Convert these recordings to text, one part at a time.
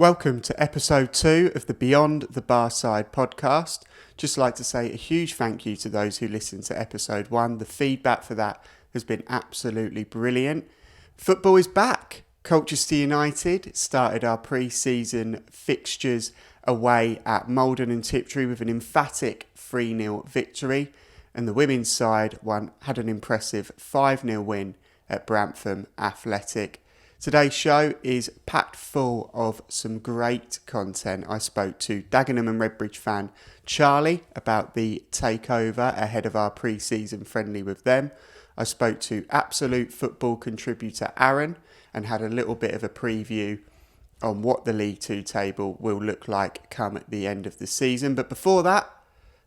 Welcome to episode 2 of the Beyond the Barside podcast. Just like to say a huge thank you to those who listened to episode 1. The feedback for that has been absolutely brilliant. Football is back. Colchester United started our pre-season fixtures away at Maldon and Tiptree with an emphatic 3-0 victory, and the women's side had an impressive 5-0 win at Brantham Athletic. Today's show is packed full of some great content. I spoke to Dagenham and Redbridge fan Charlie about the takeover ahead of our pre-season friendly with them. I spoke to Absolute Football contributor Aaron and had a little bit of a preview on what the League 2 table will look like come at the end of the season. But before that,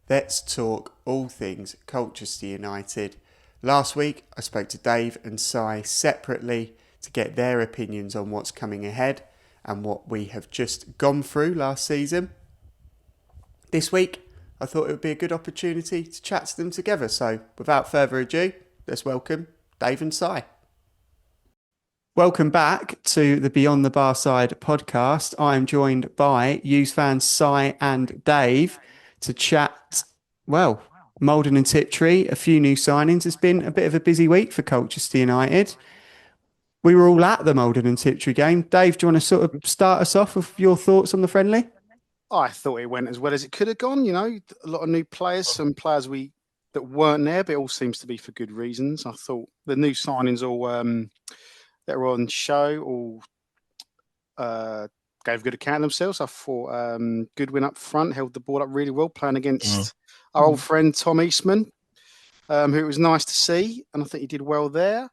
let's talk all things Colchester United. Last week, I spoke to Dave and Si separately to get their opinions on what's coming ahead and what we have just gone through last season. This week, I thought it would be a good opportunity to chat to them together. So without further ado, let's welcome Dave and Si. Welcome back to the Beyond the Barside podcast. I am joined by Hughes fans Si and Dave to chat, Maldon and Tiptree, a few new signings. It's been a bit of a busy week for Colchester United. We were all at the Maldon and Tiptree game. Dave, do you want to sort of start us off with your thoughts on the friendly? I thought it went as well as it could have gone. You know, a lot of new players, some players that weren't there, but it all seems to be for good reasons. I thought the new signings all that were on show all gave good account of themselves. I thought Goodwin up front held the ball up really well, playing against our old friend Tom Eastman, who it was nice to see, and I think he did well there.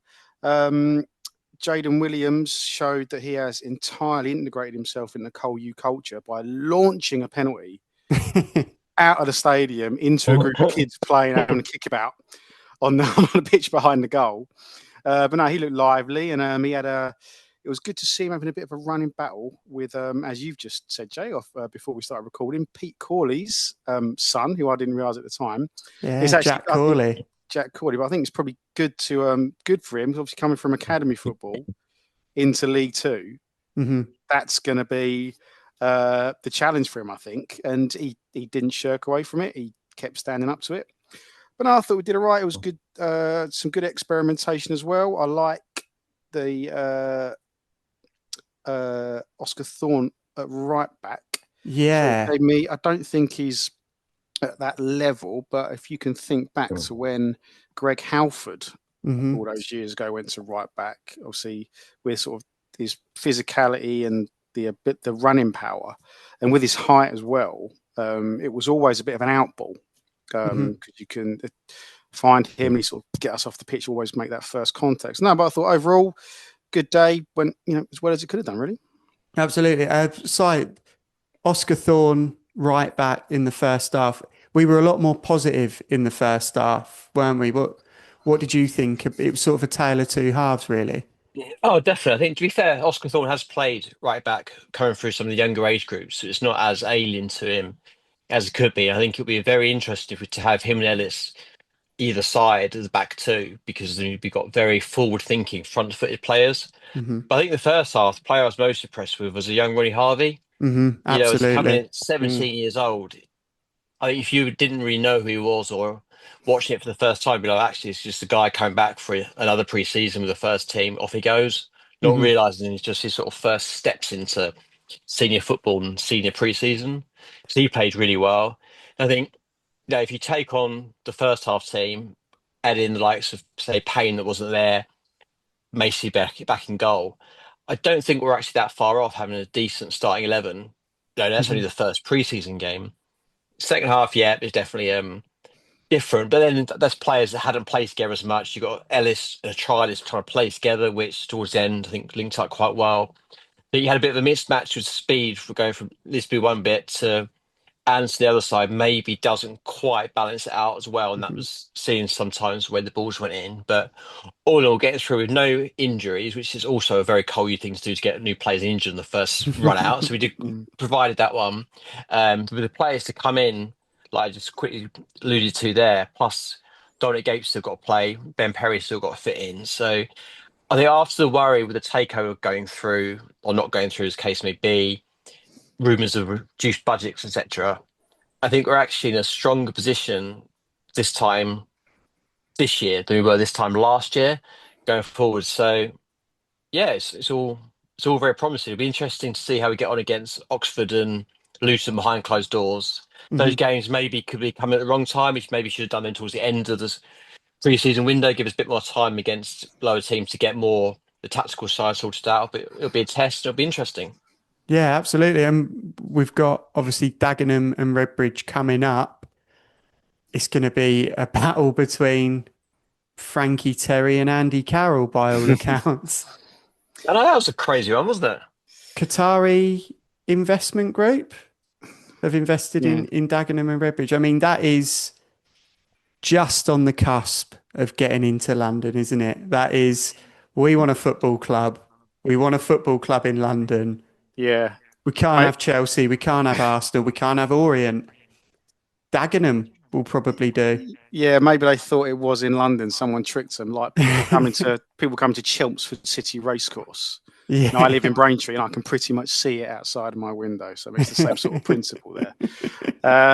Jaden Williams showed that he has entirely integrated himself in the Col U culture by launching a penalty out of the stadium into a group of kids playing, having a kickabout on the pitch behind the goal. But no, he looked lively, and it was good to see him having a bit of a running battle with, as you've just said, Jay, before we started recording, Pete Corley's son, who I didn't realise at the time. Yeah, it's actually, Jack Corley, but I think it's probably good for him. Obviously, coming from academy football into League 2, that's going to be the challenge for him, I think. And he didn't shirk away from it. He kept standing up to it. But no, I thought we did all right. It was good, some good experimentation as well. I like the Oscar Thorne at right back. Yeah, so I don't think he's at that level, but if you can think back to when Greg Halford all those years ago went to right back, obviously with sort of his physicality and the running power, and with his height as well, it was always a bit of an outball because you can find him and he sort of get us off the pitch, always make that first contact. No, but I thought overall good day, went as well as it could have done, really. Absolutely. Oscar Thorne right back in the first half. We were a lot more positive in the first half, weren't we? What did you think? It was sort of a tale of two halves, really. Oh, definitely. I think, to be fair, Oscar Thorne has played right back, coming through some of the younger age groups, so it's not as alien to him as it could be. I think it would be very interesting to have him and Ellis either side as the back two, because then we've got very forward-thinking, front-footed players. But I think the first half, the player I was most impressed with was a young Ronnie Harvey. Absolutely. Coming in at 17 years old. I think if you didn't really know who he was or watching it for the first time, actually, it's just a guy coming back for another pre-season with the first team. Off he goes, not realising it's just his sort of first steps into senior football and senior pre-season. So he played really well. I think if you take on the first half team, add in the likes of, say, Payne that wasn't there, Macy back in goal, I don't think we're actually that far off having a decent starting 11. That's only the first pre-season game. Second half, it's definitely different. But then there's players that hadn't played together as much. You've got Ellis and Charles trying to play together, which towards the end, I think, linked up quite well. But you had a bit of a mismatch with speed for going from Lisby one bit to Anderson the other side, maybe doesn't quite balance it out as well. And that was seen sometimes when the balls went in. But all in all, getting through with no injuries, which is also a very Col U thing to do, to get new players injured in the first run out. So we did provided that one. With the players to come in, like I just quickly alluded to there, plus Dominic Gates still got to play, Ben Perry still got to fit in. So I think after the worry with the takeover going through, or not going through as the case may be, rumours of reduced budgets, etc. I think we're actually in a stronger position this time this year than we were this time last year going forward. So yeah, it's all very promising. It'll be interesting to see how we get on against Oxford and Luton behind closed doors. Those games maybe could be coming at the wrong time, which maybe should have done them towards the end of the pre-season window, give us a bit more time against lower teams to get more the tactical side sorted out. But it'll be a test. It'll be interesting. Yeah, absolutely. And we've got obviously Dagenham and Redbridge coming up. It's going to be a battle between Frankie Terry and Andy Carroll by all accounts. I know that was a crazy one, wasn't it? Qatari investment group have invested in Dagenham and Redbridge. I mean, that is just on the cusp of getting into London, isn't it? That is, we want a football club. We want a football club in London. Yeah. We can't have Chelsea. We can't have Arsenal. We can't have Orient. Dagenham will probably do. Yeah, maybe they thought it was in London. Someone tricked them, like people coming to Chelmsford City Racecourse. Yeah. And I live in Braintree, and I can pretty much see it outside of my window. So it's the same sort of principle there.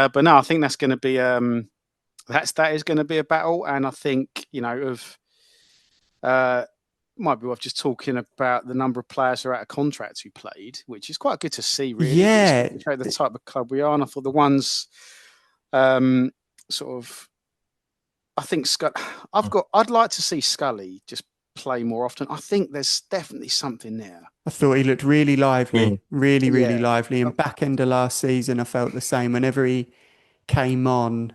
But no, I think that's going to be that is going to be a battle, and I think might be worth just talking about the number of players who are out of contract who played, which is quite good to see, really. Yeah, show the type of club we are. And I thought the ones sort of, I think I'd like to see Scully just play more often. I think there's definitely something there. I thought he looked really lively, really lively. And back end of last season, I felt the same. Whenever he came on,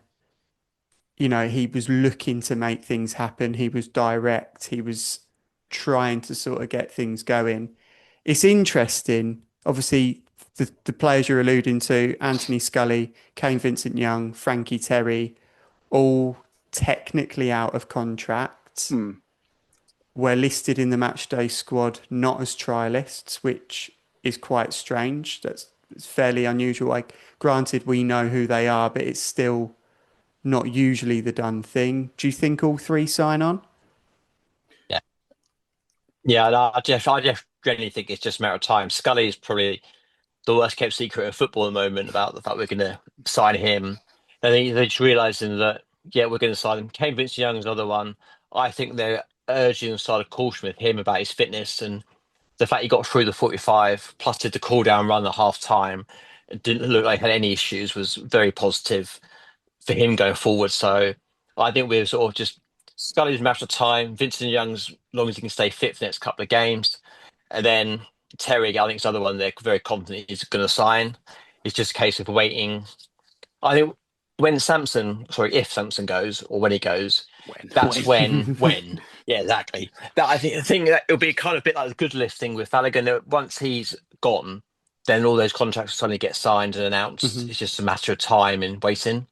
he was looking to make things happen. He was direct. He was trying to sort of get things going. It's interesting. Obviously, the players you're alluding to, Anthony Scully, Kane Vincent-Young, Frankie Terry, all technically out of contract. Were listed in the matchday squad not as trialists, which is quite strange. It's fairly unusual. Like, granted, we know who they are, but it's still not usually the done thing. Do you think all three sign on? Yeah. I genuinely think it's just a matter of time. Scully is probably the worst kept secret in football at the moment about the fact we're going to sign him. I think they're just realising that, we're going to sign him. Kane Vincent-Young is another one. I think they're urging the side of caution with him about his fitness, and the fact he got through the 45 plus did the cool down run at half time. It didn't look like he had any issues, was very positive for him going forward. So I think we're sort of just Scully's a matter of time. Vincent Young's, as long as he can stay fit for the next couple of games. And then Terry, I think, is the other one they're very confident he's going to sign. It's just a case of waiting. I think if Samson goes, or when he goes, when. Yeah, exactly. I think that it'll be kind of a bit like the good lifting with Flanagan. That once he's gone, then all those contracts suddenly get signed and announced. It's just a matter of time and waiting.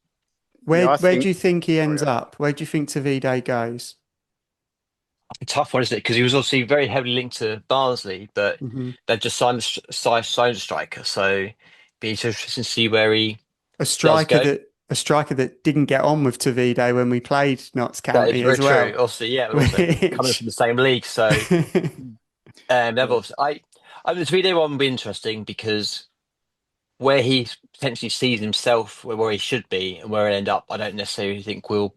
Where do you think he ends up? Where do you think Tavide goes? A tough one, isn't it? Because he was obviously very heavily linked to Barnsley, but they've just signed a striker. So it'd be interesting to see where he a striker that didn't get on with Tavide when we played Notts County as well. True. Obviously, coming from the same league. So Tavide one would be interesting because where he potentially sees himself, where he should be, and where he'll end up, I don't necessarily think will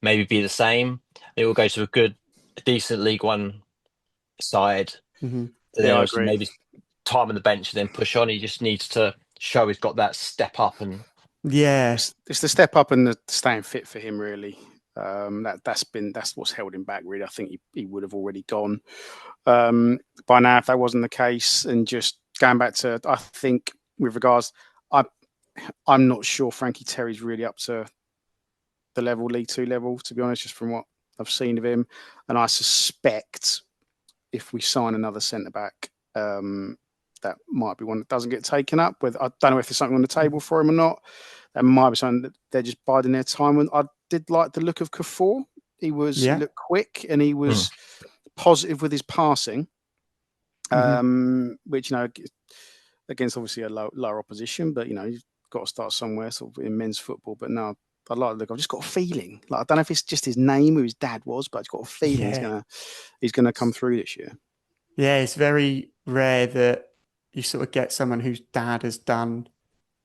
maybe be the same. It will go to a decent League One side. And then maybe time on the bench and then push on. He just needs to show he's got that step up. And it's the step up and the staying fit for him, really. That's what's held him back, really. I think he would have already gone by now if that wasn't the case. And just going back to, I think, with regards, I'm not sure Frankie Terry's really up to the League Two level, to be honest, just from what I've seen of him. And I suspect if we sign another centre-back, that might be one that doesn't get taken up. I don't know if there's something on the table for him or not. That might be something that they're just biding their time. I did like the look of Kaffour. He looked quick and he was positive with his passing, which, against obviously a lower opposition, but you've got to start somewhere, sort of in men's football. But no, I like the look. I've just got a feeling. Like, I don't know if it's just his name, who his dad was, but I've got a feeling he's gonna come through this year. Yeah, it's very rare that you sort of get someone whose dad has done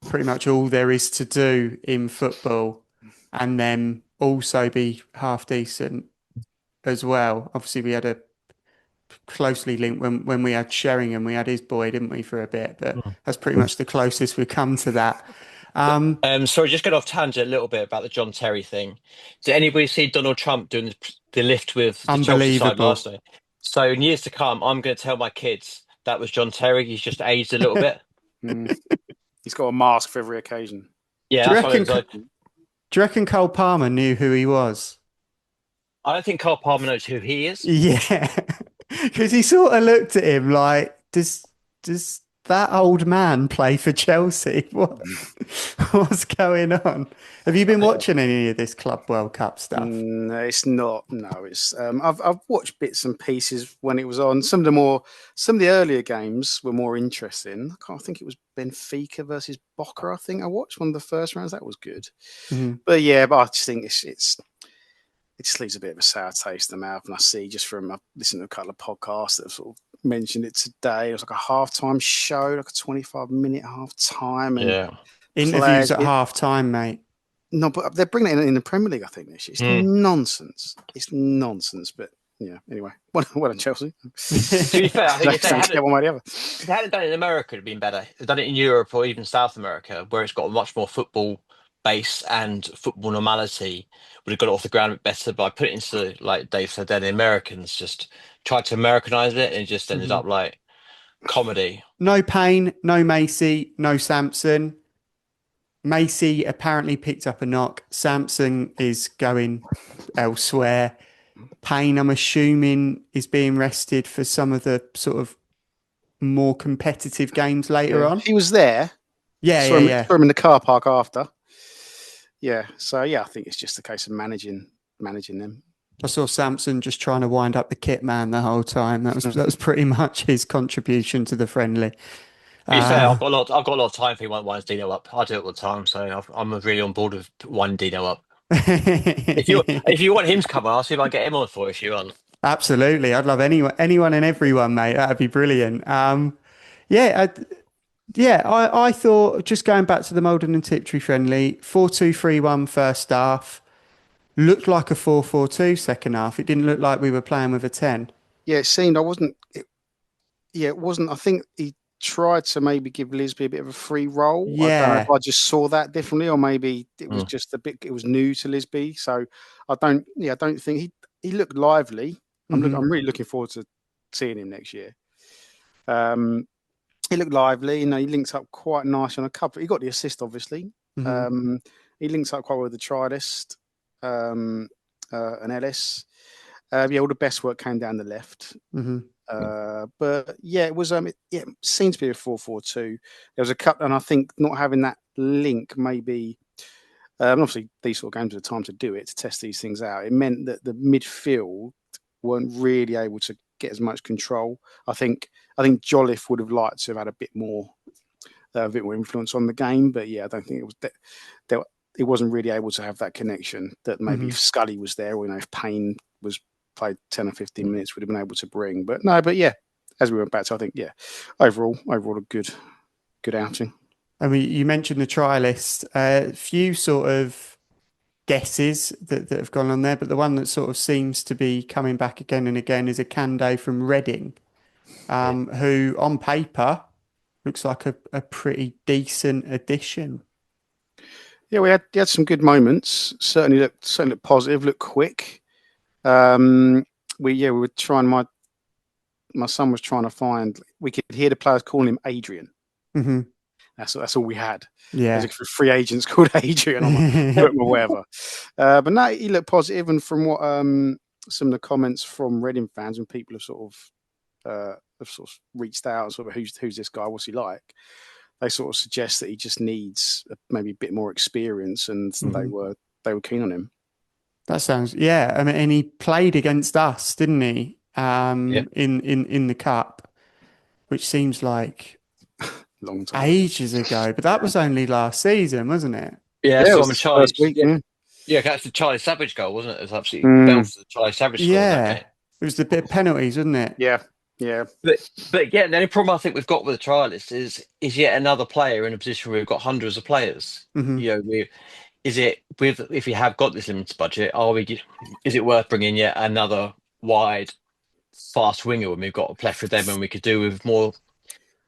pretty much all there is to do in football and then also be half decent as well. Obviously, we had a closely linked when we had Sheringham, we had his boy, didn't we, for a bit? But that's pretty much the closest we've come to that. Sorry, just get off tangent a little bit about the John Terry thing. Did anybody see Donald Trump doing the lift with the Chelsea side last Unbelievable. night? So in years to come, I'm going to tell my kids that was John Terry. He's just aged a little bit. He's got a mask for every occasion. Yeah, Do you that's what it reckon? was like. Do you reckon Cole Palmer knew who he was? I don't think Carl Palmer knows who he is. Yeah, because he sort of looked at him like, does that old man play for Chelsea? What's going on? Have you been watching any of this Club World Cup stuff? No, it's not. No, it's. I've watched bits and pieces when it was on. Some of the earlier games were more interesting. I think it was Benfica versus Boca. I think I watched one of the first rounds. That was good. But I just think it just leaves a bit of a sour taste in the mouth. And I see just from listening to a couple of podcasts that have sort of mentioned it today. It was like a halftime show, like a 25-minute halftime. And interviews at half time, mate. No, but they're bringing it in the Premier League, I think, this year. It's nonsense. It's nonsense. But yeah, anyway, well done, Chelsea. To be fair, I think if they hadn't done it in America, it'd been better. If they'd done it in Europe or even South America, where it's got a much more football base and football normality, would have got it off the ground a bit better. But I put it into, like Dave said, then the Americans just tried to Americanize it and it just ended up like comedy. No Payne, no Macy, no Sampson. Macy apparently picked up a knock. Sampson is going elsewhere. Payne, I'm assuming, is being rested for some of the sort of more competitive games later on. He was there. Yeah. Saw him in the car park after. Yeah. So I think it's just a case of managing them. I saw Sampson just trying to wind up the kit man the whole time. That was pretty much his contribution to the friendly. To be fair, I've got a lot of time for he winds Dino up. I do it all the time, so I'm really on board with one Dino up. If you want him to come on, I'll see if I can get him on for if you want. Absolutely, I'd love anyone and everyone, mate. That'd be brilliant. I thought, just going back to the Malden and Tiptree friendly, 4-2-3-1 first half, looked like a 4-4-2 second half. It didn't look like we were playing with a 10. Yeah, it seemed it wasn't. I think he tried to maybe give Lisby a bit of a free roll. Yeah. I don't know if I just saw that differently, or maybe it was just it was new to Lisby. So I don't think he looked lively. I'm really looking forward to seeing him next year. He looked lively. He linked up quite nice on a couple. He got the assist, obviously. He links up quite well with the trialist and Ellis. All the best work came down the left. But it was it seemed to be a 4-4-2. There was a cut, and I think not having that link maybe. Obviously, these sort of games are the time to do it, to test these things out. It meant that the midfield weren't really able to get as much control. I think Jolliffe would have liked to have had a bit more influence on the game, but I don't think it was it wasn't really able to have that connection that maybe if Scully was there, or if Payne was played 10 or 15 minutes, would have been able to bring. But as we went back to, I think overall a good outing. I mean, you mentioned the trialist. A few sort of guesses that have gone on there, but the one that sort of seems to be coming back again and again is a Kande from Reading, who on paper looks like a pretty decent addition. Yeah, he had some good moments. Certainly looked positive. Looked quick. We were trying. My son was trying to find. We could hear the players calling him Adrian. That's all we had. Yeah, there's free agents called Adrian or whatever. But no, he looked positive. And from what some of the comments from Reading fans, and people have sort of reached out and sort of who's this guy? What's he like? They sort of suggest that he just needs maybe a bit more experience, and they were keen on him. That sounds, I mean, and he played against us, didn't he? In the cup, which seems like long time, ages ago. But that was only last season, wasn't it? Yeah, it was Charlie. Yeah, that's the Charlie Savage goal, wasn't it? It was absolutely belted the Charlie Savage score. Yeah, it was the bit of penalties, wasn't it? Yeah. Yeah. But again, the only problem I think we've got with the trialists is yet another player in a position where we've got hundreds of players. Hmm. You know, is it with if we have got this limited budget, is it worth bringing yet another wide, fast winger when we've got a plethora of them and we could do with more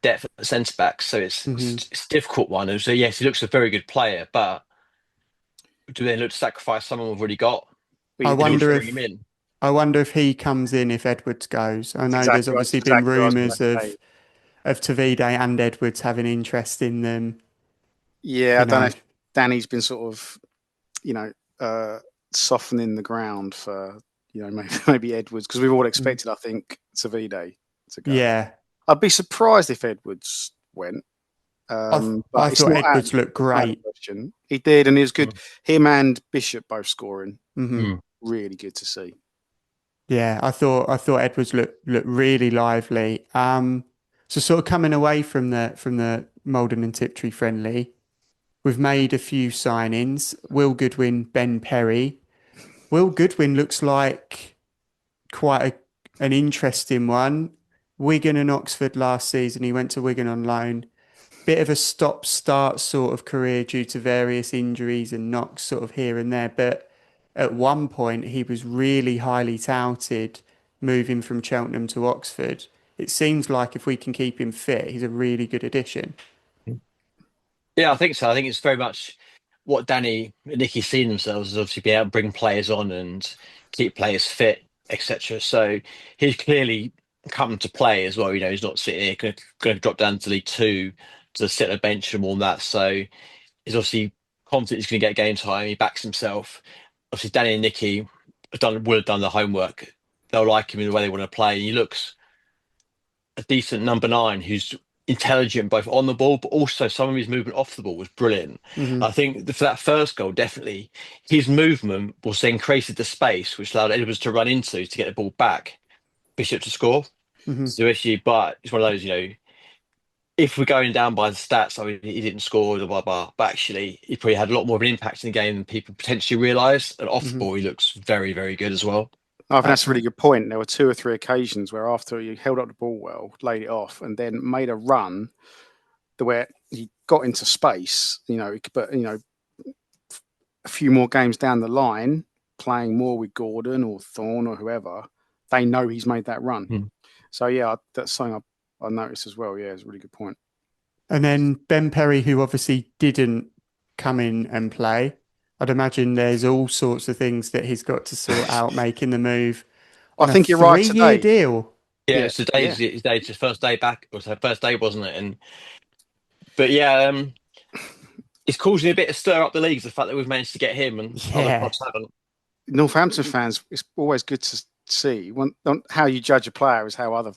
depth at the centre back? So Hmm. it's a difficult one. And so yes, he looks a very good player, but do they look to sacrifice someone we've already got I in order to wonder bring him if in? I wonder if he comes in if Edwards goes. I That's know there's exactly what, obviously been I was going rumours to say. of Tavide and Edwards having interest in them. Yeah, I You don't know know, if Danny's been sort of, softening the ground for, maybe Edwards, because we've all expected, I think, Tavide to go. yeah. I'd be surprised if Edwards went, I but it's thought not Edwards looked out of the great. question. He did, and he was good. Him and Bishop both scoring. Hmm. Really good to see. Yeah, I thought Edwards looked really lively. So sort of coming away from the Malden and Tiptree friendly, we've made a few signings. Will Goodwin, Ben Perry. Will Goodwin looks like quite an interesting one. Wigan and Oxford last season. He went to Wigan on loan. Bit of a stop-start sort of career due to various injuries and knocks sort of here and there. But at one point, he was really highly touted moving from Cheltenham to Oxford. It seems like if we can keep him fit, he's a really good addition. Yeah, I think so. I think it's very much what Danny and Nicky see themselves as obviously be able to bring players on and keep players fit, etc. So he's clearly come to play as well. You know, he's not sitting here going to drop down to League Two to sit on a bench and all that. So he's obviously confident he's going to get game time. He backs himself. Obviously, Danny and Nicky would have done the homework. They'll like him in the way they want to play. He looks a decent number nine who's intelligent both on the ball, but also some of his movement off the ball was brilliant. Hmm. I think for that first goal, definitely his movement was then created the space which allowed Edwards to run into to get the ball back, Bishop to score. Hmm. So actually, but it's one of those, if we're going down by the stats, I mean, he didn't score, blah, blah, blah, but actually, he probably had a lot more of an impact in the game than people potentially realised. And off the Hmm. ball, he looks very, very good as well. I think that's a really good point. There were 2 or 3 occasions where after you held up the ball well, laid it off, and then made a run where he got into space, but, a few more games down the line, playing more with Gordon or Thorne or whoever, they know he's made that run. Hmm. So, yeah, that's something I noticed as well. Yeah, it's a really good point. And then Ben Perry, who obviously didn't come in and play. I'd imagine there's all sorts of things that he's got to sort out making the move I on a think you're right 3-year today. deal. Yeah, Yeah, it's yeah. his first day back. It was her first day, wasn't it? But yeah, it's causing a bit of stir up the leagues, the fact that we've managed to get him and other Yeah, clubs haven't. Northampton fans, it's always good to see. How you judge a player is how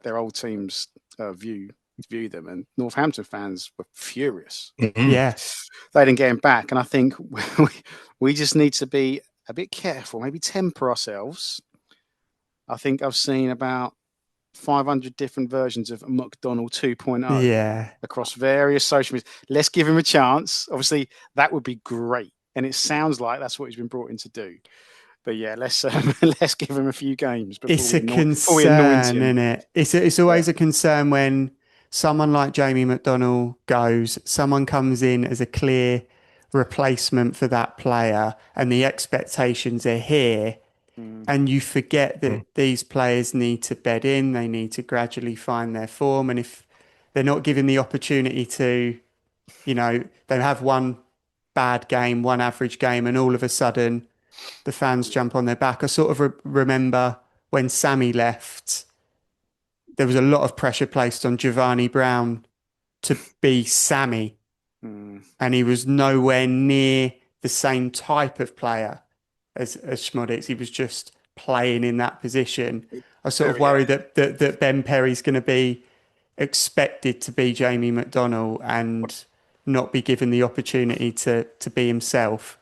their old teams view them. And Northampton fans were furious. Mhm. yeah. They didn't get him back. And I think we just need to be a bit careful, maybe temper ourselves. I think I've seen about 500 different versions of McDonald 2.0 Yeah. across various social media. Let's give him a chance. Obviously, that would be great. And it sounds like that's what he's been brought in to do. But yeah, let's let's give him a few games It's before a we anoint concern, him. isn't it? It's always a concern when someone like Jamie McDonnell goes, someone comes in as a clear replacement for that player, and the expectations are here, and you forget Mm. that these players need to bed in, they need to gradually find their form, and if they're not given the opportunity to, they have one bad game, one average game, and all of a sudden the fans jump on their back. I sort of remember when Sammy left, there was a lot of pressure placed on Giovanni Brown to be Sammy, and he was nowhere near the same type of player as Schmodix. He was just playing in that position. I sort of worry that Ben Perry's going to be expected to be Jamie McDonnell and not be given the opportunity to be himself.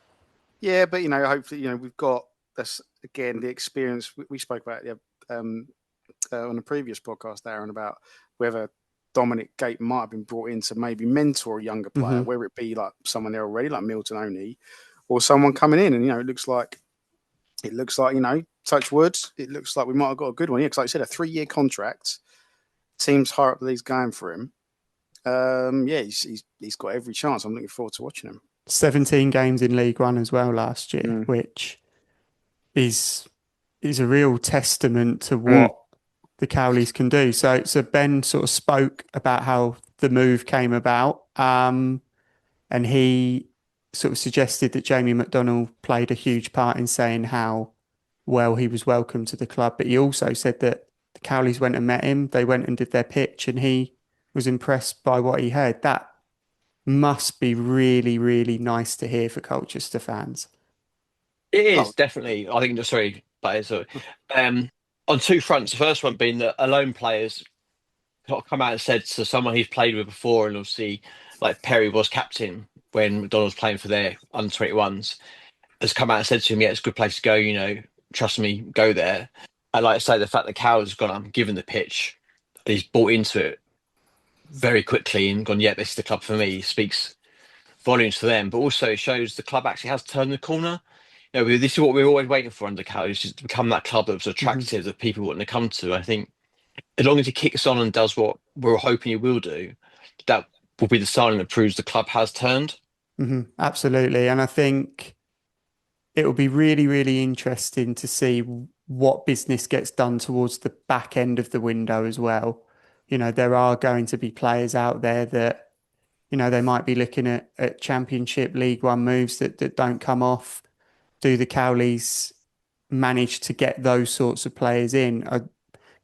Yeah, but hopefully, we've got this again. The experience we spoke about on a previous podcast, Aaron, about whether Dominic Gate might have been brought in to maybe mentor a younger player, whether it be like someone there already, like Milton Oney, or someone coming in, and it looks like touch wood, it looks like we might have got a good one here. Because like I said, a 3-year contract. Teams higher up the league's going for him. He's got every chance. I'm looking forward to watching him. 17 games in League One as well last year, which is a real testament to what the Cowleys can do. So Ben sort of spoke about how the move came about, and he sort of suggested that Jamie McDonnell played a huge part in saying how well he was welcomed to the club. But he also said that the Cowleys went and met him. They went and did their pitch, and he was impressed by what he heard. That must be really, really nice to hear for Colchester fans. It is definitely. I think. Sorry, but it's on two fronts. The first one being that alone players come out and said to someone he's played with before, and obviously, like Perry was captain when McDonald was playing for their under 21s, has come out and said to him, "Yeah, it's a good place to go. Trust me, go there." And like I say, the fact that Cowles has gone up and given the pitch, and he's bought into it very quickly and gone, "Yeah, this is the club for me," speaks volumes to them, but also shows the club actually has turned the corner. This is what we were always waiting for under Cowles, just to become that club that was attractive that people want to come to. I think as long as he kicks on and does what we're hoping he will do, that will be the sign that proves the club has turned. Absolutely. And I think it will be really, really interesting to see what business gets done towards the back end of the window as well. There are going to be players out there that, they might be looking at Championship League One moves that don't come off. Do the Cowleys manage to get those sorts of players in? I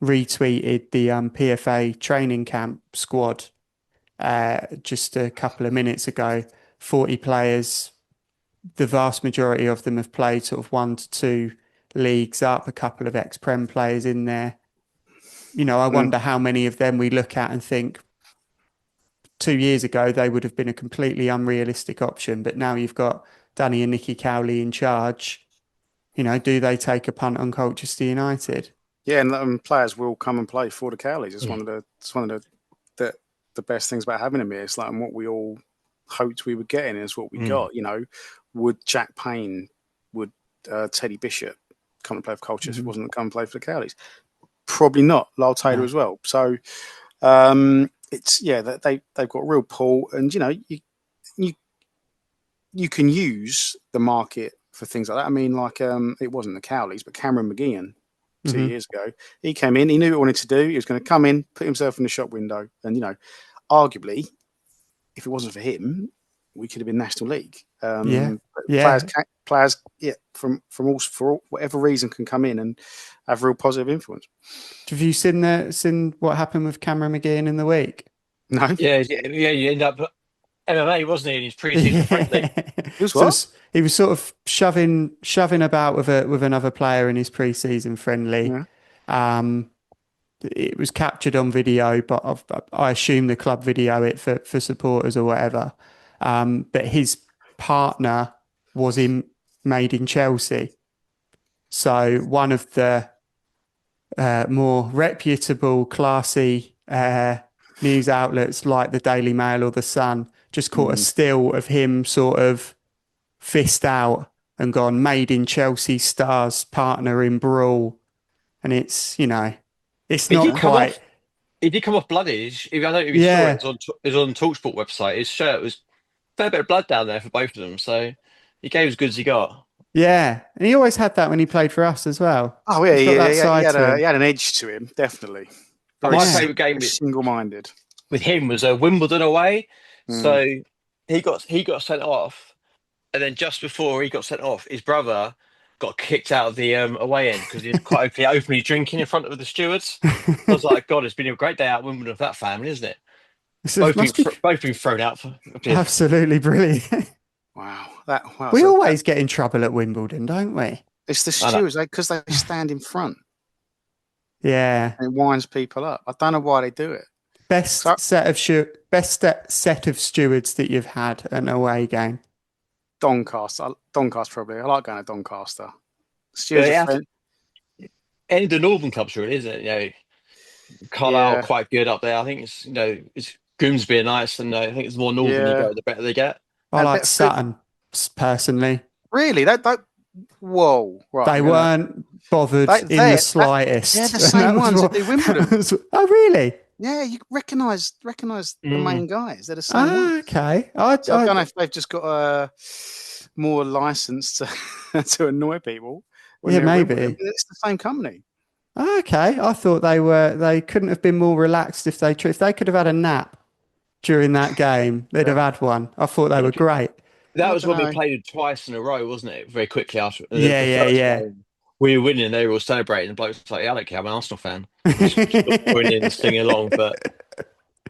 retweeted the PFA training camp squad just a couple of minutes ago. 40 players. The vast majority of them have played sort of 1 to 2 leagues up, a couple of ex-Prem players in there. I wonder how many of them we look at and think 2 years ago they would have been a completely unrealistic option, but now you've got Danny and Nicky Cowley in charge. Do they take a punt on Colchester United? Yeah, and players will come and play for the Cowleys. It's one of the best things about having them here. It's like what we all hoped we were getting is what we got. Would Jack Payne, would Teddy Bishop come and play for Colchester if he wasn't to come and play for the Cowleys? Probably not. Lyle Taylor as well. So they've got a real pull, and you can use the market for things like that. I mean, it wasn't the Cowleys, but Cameron McGeehan 2 years ago, he came in, he knew what he wanted to do. He was going to come in, put himself in the shop window, and arguably, if it wasn't for him, we could have been National League. Players, for whatever reason, can come in and have real positive influence. Have you seen what happened with Cameron McGeehan in the week? No. Yeah. You end up MMA, wasn't he? In his pre-season friendly. He was sort of shoving about with another player in his pre-season friendly. Yeah. It was captured on video, but I assume the club video it for supporters or whatever. But his partner was made in Chelsea. So one of the more reputable, classy news outlets like the Daily Mail or the Sun just caught a still of him sort of fist out and gone, made in Chelsea stars partner in brawl. And it's, it's not quite... He did come off bloody. I don't know if you saw it. It was on TalkSport website. His shirt was a fair bit of blood down there for both of them. So he gave as good as he got. Yeah. And he always had that when he played for us as well. Oh, yeah. He had an edge to him, definitely. My favourite game was single-minded. With him was Wimbledon away. So he got sent off. And then just before he got sent off, his brother got kicked out of the away end because he was quite openly drinking in front of the stewards. I was like, God, it's been a great day out at Wimbledon for that family, isn't it? Both been thrown out for absolutely brilliant. Wow. We always get in trouble at Wimbledon, don't we? It's the stewards because they stand in front. Yeah, and it winds people up. I don't know why they do it. Best set of stewards that you've had at an away game. Doncaster probably. I like going to Doncaster. Stewards any of the northern clubs really, isn't it? Carlisle quite good up there. I think it's Grimsby nice, and I think it's more northern you go, the better they get. I like Sutton personally. Really, Whoa! Right, They weren't bothered in the slightest. They're the same ones that do Wimbledon. Oh, really? Yeah, you recognise the main guys. They're the same Ah, ones. okay. I don't know if they've just got more license to to annoy people when Yeah, they're at Wimbledon. maybe. But it's the same company. Okay, I thought they couldn't have been more relaxed if they could have had a nap during that game. They'd have had one. I thought they were great. That I was don't when we know. played twice in a row, wasn't it? Very quickly after Yeah, the yeah, first yeah. game, we were winning. They were all celebrating. The bloke's like, "Yeah, I don't care. I'm an Arsenal fan." Just winning and singing along. But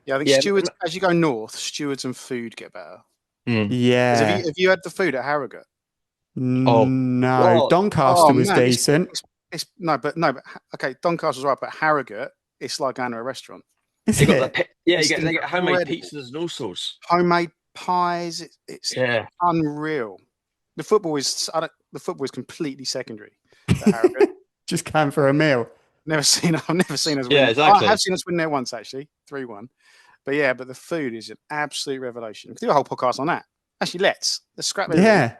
Yeah, I think yeah, stewards, as you go north, stewards and food get better. Yeah. Have you had the food at Harrogate? oh, No, God. Doncaster was man, decent. okay, Doncastle's right, but Harrogate, it's like going to a restaurant. Is They got it? the they It's get homemade incredible. pizzas and all sorts. Homemade pies, it's Yeah, unreal. The football is completely secondary to Harrogate. Just came for a meal. I've never seen us win. Yeah, exactly. I have seen us win there once, actually, 3-1. But yeah, but the food is an absolute revelation. We could do a whole podcast on that. Actually, let's scrap it. Yeah.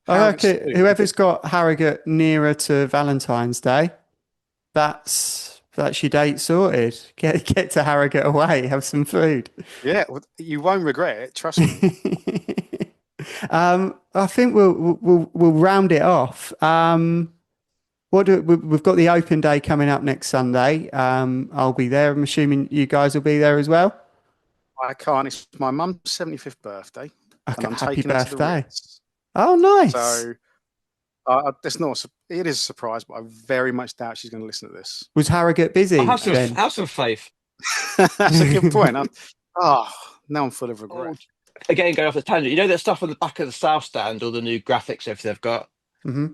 I Harrogate's reckon food. whoever's got Harrogate nearer to Valentine's Day, that's your date sorted. Get to Harrogate away, have some food. Yeah, well, you won't regret it. Trust me. I think we'll round it off. We've got the open day coming up next Sunday. I'll be there. I'm assuming you guys will be there as well. I can't. It's my mum's 75th birthday. Okay, And I'm happy taking her to the birthday. Ritz. Oh, nice. So it is a surprise, but I very much doubt she's going to listen to this. Was Harrogate busy? Have some faith. That's a good point. Now I'm full of regret. Again, going off the tangent, you know that stuff on the back of the South Stand, all the new graphics, everything they've got.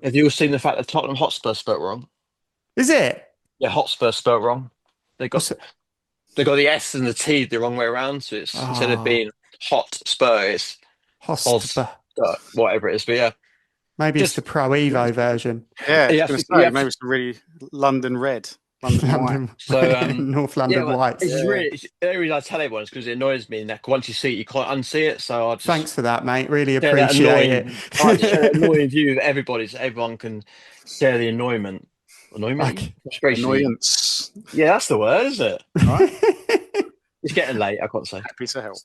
Have you all seen the fact that Tottenham Hotspur spelt wrong? Is it? Yeah, Hotspur spelt wrong. They got the S and the T the wrong way around, so it's instead of being hot spur, it's Hotspur. Whatever it is. But yeah, Maybe it's the Pro Evo version. Yeah, I was going to say, maybe it's the really London red. London white. So North London white. It's really, the only reason I tell everyone is because it annoys me that once you see it, you can't unsee it. So I just thanks for that, mate. Really appreciate it. I share that annoying view of everybody, so everyone can share the annoyance. Annoyance. Yeah, that's the word, isn't it? Right. It's getting late. I can't say. Happy to help.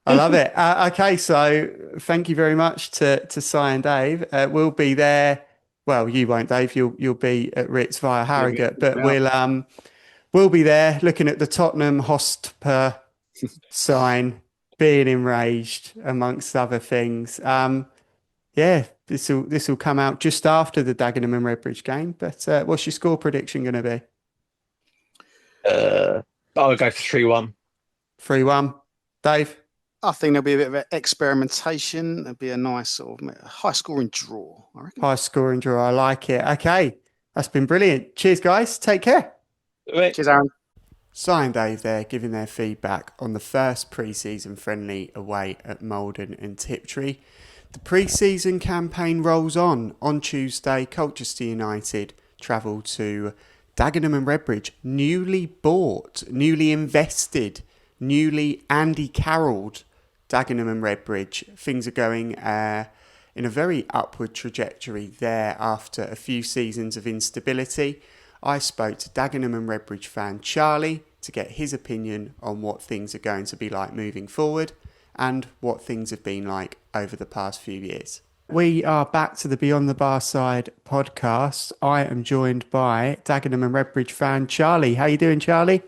I love it. Okay, so thank you very much to Si and Dave. We'll be there. Well, you won't, Dave. You'll be at Ritz via Harrogate, but we'll be there looking at the Tottenham Hotspur sign, being enraged amongst other things. Yeah, this will come out just after the Dagenham and Redbridge game. But what's your score prediction going to be? I'll go for 3-1. 3-1. Dave? I think there'll be a bit of an experimentation. There'll be a nice sort of high-scoring draw, I reckon. High-scoring draw. I like it. Okay. That's been brilliant. Cheers, guys. Take care. Cheers, Aaron. Si and Dave there giving their feedback on the first pre-season friendly away at Malden and Tiptree. The pre-season campaign rolls on. On Tuesday, Colchester United travel to Dagenham and Redbridge, newly bought, newly invested, newly Andy Carrolled Dagenham and Redbridge. Things are going in a very upward trajectory there after a few seasons of instability. I spoke to Dagenham and Redbridge fan Charlie to get his opinion on what things are going to be like moving forward and what things have been like over the past few years. We are back to the Beyond the Barside podcast. I am joined by Dagenham and Redbridge fan Charlie. How you doing, Charlie?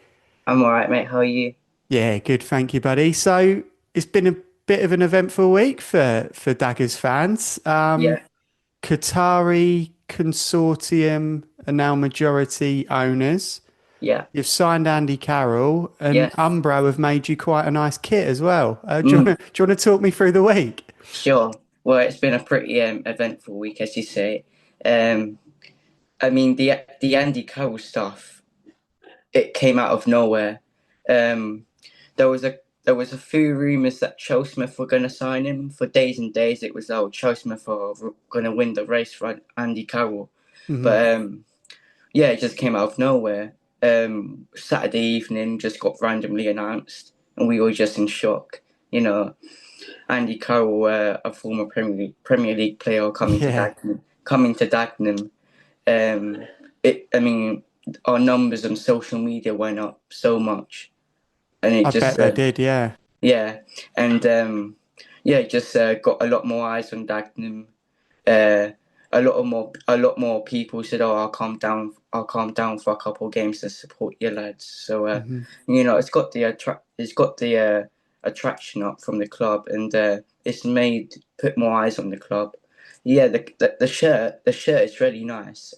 I'm all right, mate. How are you? Yeah, good. Thank you, buddy. So it's been a bit of an eventful week for Daggers fans. Yeah. Qatari consortium are now majority owners. Yeah. You've signed Andy Carroll, and Yes. Umbro have made you quite a nice kit as well. Do you want to talk me through the week? Sure. Well, it's been a pretty eventful week, as you say. I mean, the Andy Carroll stuff, it came out of nowhere. There was a few rumours that Chelsea were going to sign him for days and days. It was Chelsea are going to win the race for Andy Carroll, but yeah, it just came out of nowhere. Saturday evening, just got randomly announced, and we were just in shock. You know, Andy Carroll, a former Premier League player, coming to coming to Dagenham, I mean, our numbers on social media went up so much, and it I just bet they did, yeah. yeah, and just got a lot more eyes on Dagenham. A lot more people said, "Oh, I'll come down for a couple of games to support your lads." So it's got the attraction up from the club, and it's put more eyes on the club. Yeah, the shirt is really nice.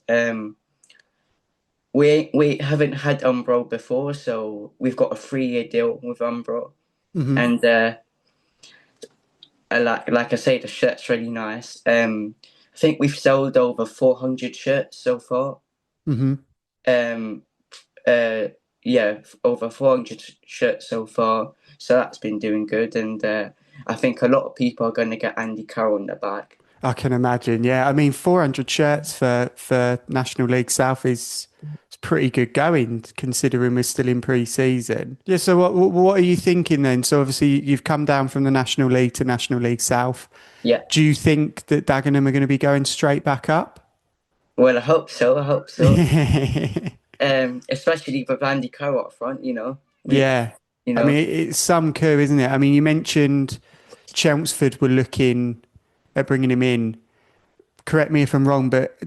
We haven't had Umbro before, so we've got a 3-year deal with Umbro, and like I say, the shirt's really nice. I think we've sold over 400 shirts so far. Um, over 400 shirts so far. So that's been doing good, and I think a lot of people are going to get Andy Carroll in the back. I can imagine, yeah. I mean, 400 shirts for National League South is it's pretty good going, considering we're still in pre-season. Yeah, so what are you thinking then? So obviously you've come down from the National League to National League South. Yeah. Do you think that Dagenham are going to be going straight back up? Well, I hope so. Especially with Andy Carroll up front, Yeah. I mean, it's some coup, isn't it? I mean, you mentioned Chelmsford were looking at bringing him in. Correct me if I'm wrong, but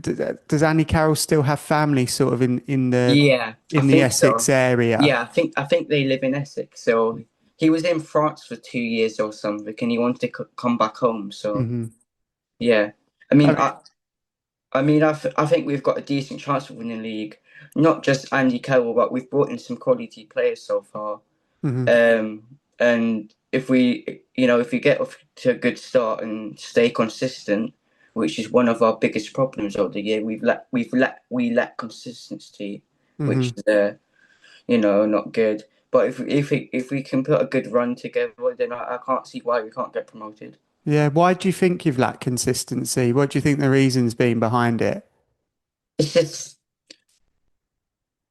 does Andy Carroll still have family sort of in the Essex area? Yeah, I think they live in Essex. So he was in France for 2 years or something, and he wanted to come back home. So yeah, I mean, I think we've got a decent chance of winning the league. Not just Andy Carroll, but we've brought in some quality players so far. And if we get off to a good start and stay consistent, which is one of our biggest problems of the year, we lack consistency, which is not good. But if we can put a good run together, then I can't see why we can't get promoted. Yeah, why do you think you've lacked consistency? What do you think the reason's been behind it? It's just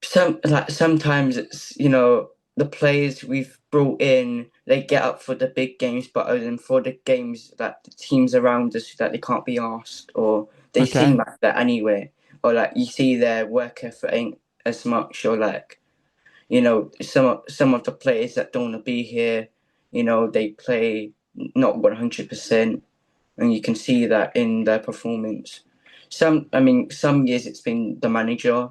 sometimes it's the players we've brought in, they get up for the big games, but then for the games that the teams around us that they can't be asked, or they seem like that anyway, or like you see their work effort ain't as much, or like some of the players that don't want to be here, they play not 100%, and you can see that in their performance. Some years it's been the manager.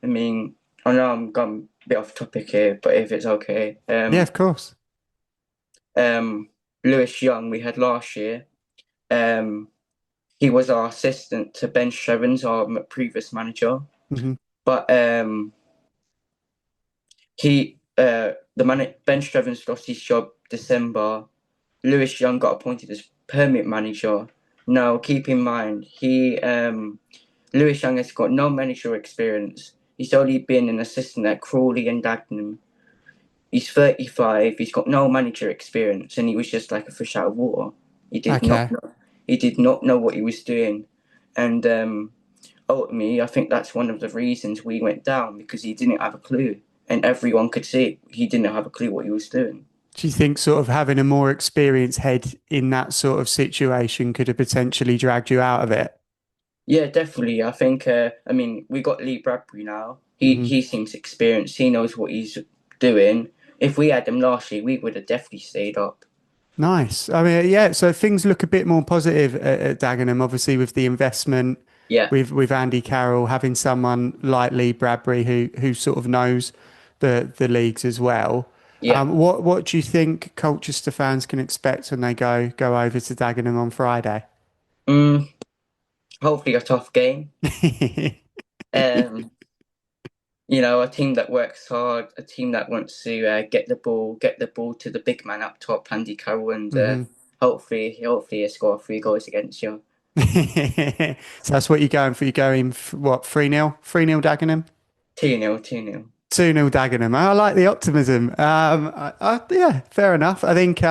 I mean, I know I'm going a bit off topic here, but if it's okay. Yeah, of course. Lewis Young, we had last year. He was our assistant to Ben Sherrins, our previous manager. But Ben Sherrins lost his job December. Lewis Young got appointed as permanent manager. Now, keep in mind, Lewis Young has got no managerial experience. He's only been an assistant at Crawley and Dagenham. He's 35. He's got no manager experience, and he was just like a fish out of water. He did not know what he was doing, and ultimately, I think that's one of the reasons we went down, because he didn't have a clue, and everyone could see he didn't have a clue what he was doing. Do you think sort of having a more experienced head in that sort of situation could have potentially dragged you out of it? Yeah, definitely. I think, we got Lee Bradbury now. He seems experienced. He knows what he's doing. If we had him last year, we would have definitely stayed up. Nice. I mean, yeah, so things look a bit more positive at Dagenham, obviously, with the investment, with Andy Carroll, having someone like Lee Bradbury who sort of knows the leagues as well. Yeah. What do you think Colchester fans can expect when they go over to Dagenham on Friday? Hopefully a tough game. A team that works hard, a team that wants to get the ball to the big man up top, Andy Carroll, and hopefully he'll score 3 goals against you. So that's what you're going for. You're going for what, 3-0? 3-0 Dagenham? 2-0, 2-0. 2-0 Dagenham. I like the optimism. Yeah, fair enough. I think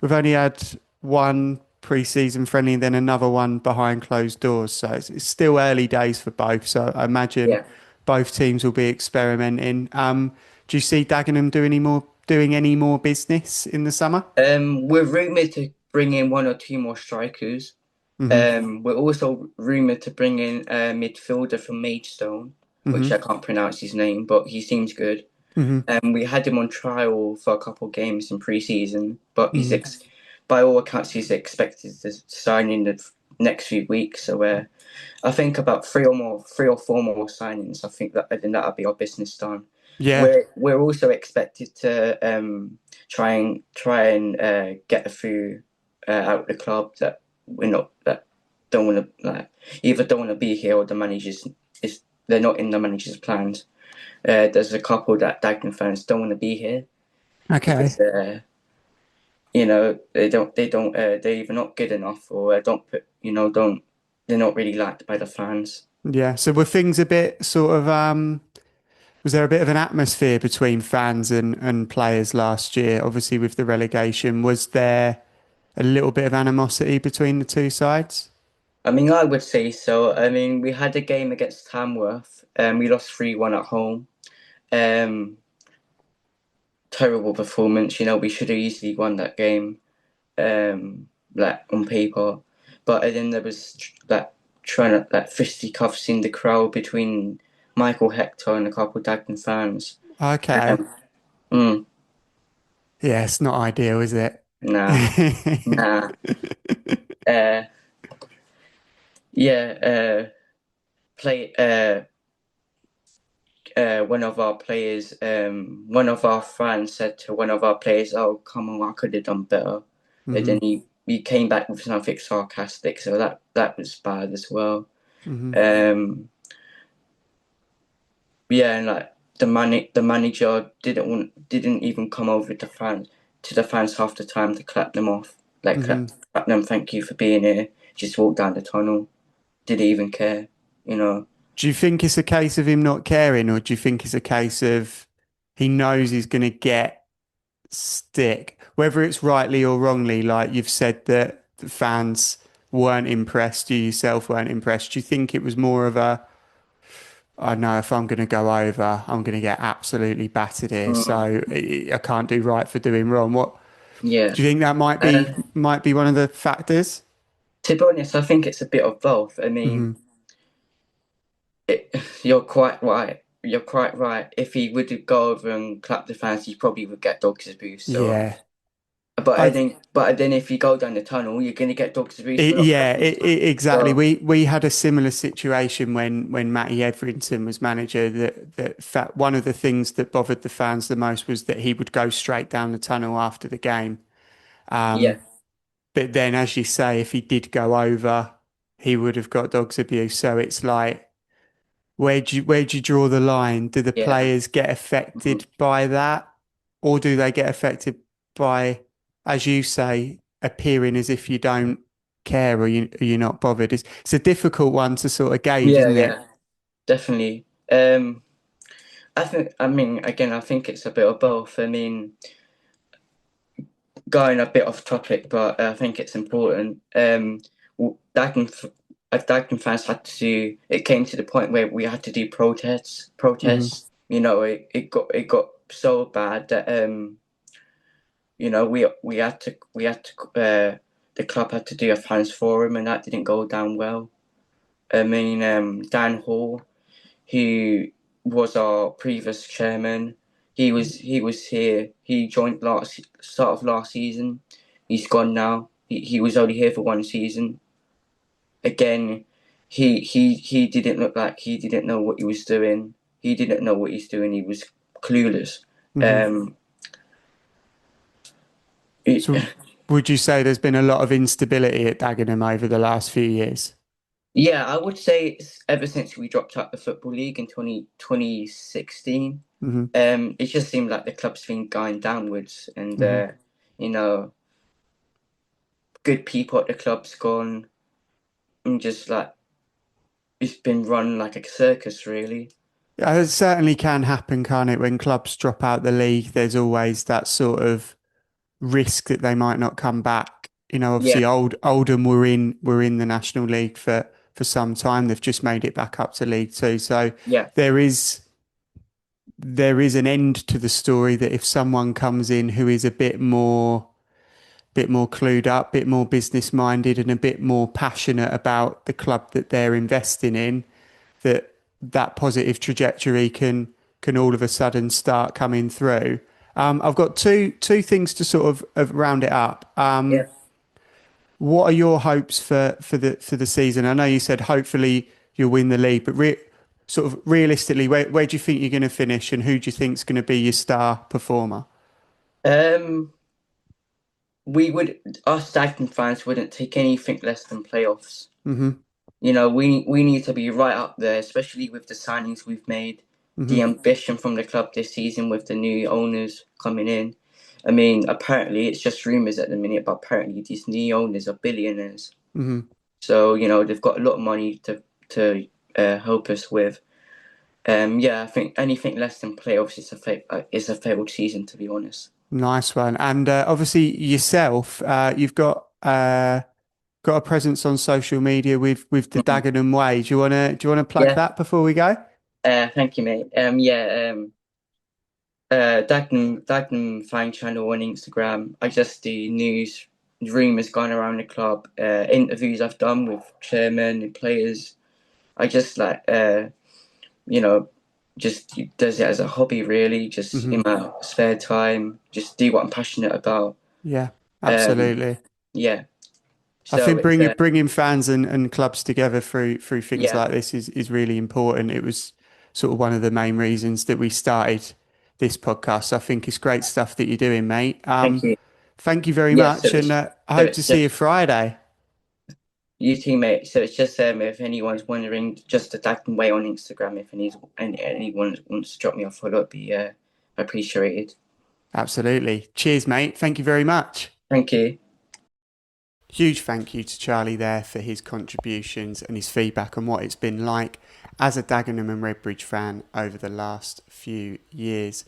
we've only had one pre-season friendly and then another one behind closed doors. So it's still early days for both. So I imagine both teams will be experimenting. Do you see Dagenham doing any more business in the summer? We're rumoured to bring in 1 or 2 more strikers. We're also rumoured to bring in a midfielder from Maidstone, which I can't pronounce his name, but he seems good. We had him on trial for a couple of games in pre-season, but by all accounts, he's expected to sign in the next few weeks. So I think about 3 or 4 more signings. I think then that'll be our business done. Yeah. We're also expected to try and get a few out of the club that don't want to either don't want to be here or the managers they're not in the manager's plans. There's a couple that Dagenham fans don't want to be here Okay. because they're either not good enough or they're not really liked by the fans. Yeah. So were things a bit sort of was there a bit of an atmosphere between fans and players last year? Obviously, with the relegation, was there a little bit of animosity between the two sides? I mean, I would say so. I mean, we had a game against Tamworth, and we lost 3-1 at home. Terrible performance. We should have easily won that game, on paper. But then there was trying to fisticuffs in the crowd between Michael Hector and a couple of Dagenham fans. Okay. Mm, Yeah, it's not ideal, is it? nah. Yeah. One of our players, one of our fans said to one of our players, "Oh, come on, I could have done better." And then he came back with something sarcastic, so that was bad as well. Yeah, and the manager didn't even come over to the fans half the time to clap them off, clap them, thank you for being here. Just walked down the tunnel, didn't even care. Do you think it's a case of him not caring, or do you think it's a case of he knows he's going to get stick, whether it's rightly or wrongly? Like you've said that the fans weren't impressed, you yourself weren't impressed. Do you think it was more of a, I know if I'm going to go over, I'm going to get absolutely battered here, so I can't do right for doing wrong? What Yeah. do you think that might be one of the factors? To be honest, I think it's a bit of both. I mean, you're quite right. You're quite right. If he would go over and clap the fans, he probably would get dogs abuse. So, Yeah. but then if you go down the tunnel, you're going to get dogs abuse. Exactly. So, We had a similar situation when Matty Etherington was manager. That one of the things that bothered the fans the most was that he would go straight down the tunnel after the game. yeah. But then, as you say, if he did go over, he would have got dogs abuse. So it's like, where do you draw the line? Do the players get affected by that, or do they get affected by, as you say, appearing as if you don't care, or you're not bothered? It's a difficult one to sort of gauge, isn't it? Yeah, definitely. I think it's a bit of both. I mean, going a bit off topic, but I think it's important. Dagenham fans had to do. It came to the point where we had to do protests. It got so bad that the club had to do a fans forum, and that didn't go down well. I mean, Dan Hall, who was our previous chairman, he was here. He joined start of last season. He's gone now. He was only here for one season. Again, he didn't look like he didn't know what he was doing. He didn't know what he's doing. He was clueless. So would you say there's been a lot of instability at Dagenham over the last few years? Yeah, I would say it's ever since we dropped out the Football League in 2016. It just seemed like the club's been going downwards, and good people at the club's gone, and just it's been run like a circus, really. Yeah, it certainly can happen, can't it? When clubs drop out the league, there's always that sort of risk that they might not come back. Obviously, Oldham were in the National League for some time. They've just made it back up to League Two. So there is an end to the story, that if someone comes in who is a bit more bit more clued up, bit more business minded, and a bit more passionate about the club that they're investing in, that positive trajectory can all of a sudden start coming through. I've got two things to sort of round it up. Yeah. What are your hopes for the season? I know you said hopefully you'll win the league, but sort of realistically, where do you think you're going to finish, and who do you think is going to be your star performer? We would, us Dagenham fans wouldn't take anything less than playoffs. Mm-hmm. You know, we need to be right up there, especially with the signings we've made, the ambition from the club this season with the new owners coming in. I mean, apparently it's just rumours at the minute, but apparently these new owners are billionaires. Mm-hmm. So, you know, they've got a lot of money to help us with. Yeah, I think anything less than playoffs is a failed season, to be honest. Nice one. And obviously yourself, you've got a presence on social media with the Dagenham Way. Do you wanna plug Yeah. that before we go? Thank you, mate. Dagenham fan channel on Instagram. I just do news, rumours going around the club, interviews I've done with chairmen and players. I just just does it as a hobby, really, just in my spare time, just do what I'm passionate about. Yeah, absolutely. Yeah. I So think it's, bringing fans and clubs together through things Yeah. like this is really important. It was sort of one of the main reasons that we started this podcast. So I think it's great stuff that you're doing, mate. Thank you. Thank you very Yeah, much, so and I hope to see you Friday. You too, mate. So it's just if anyone's wondering, just the Dagenham Way on Instagram. If anyone wants to drop me a follow, it'd be appreciated. Absolutely. Cheers, mate. Thank you very much. Thank you. Huge thank you to Charlie there for his contributions and his feedback on what it's been like as a Dagenham and Redbridge fan over the last few years.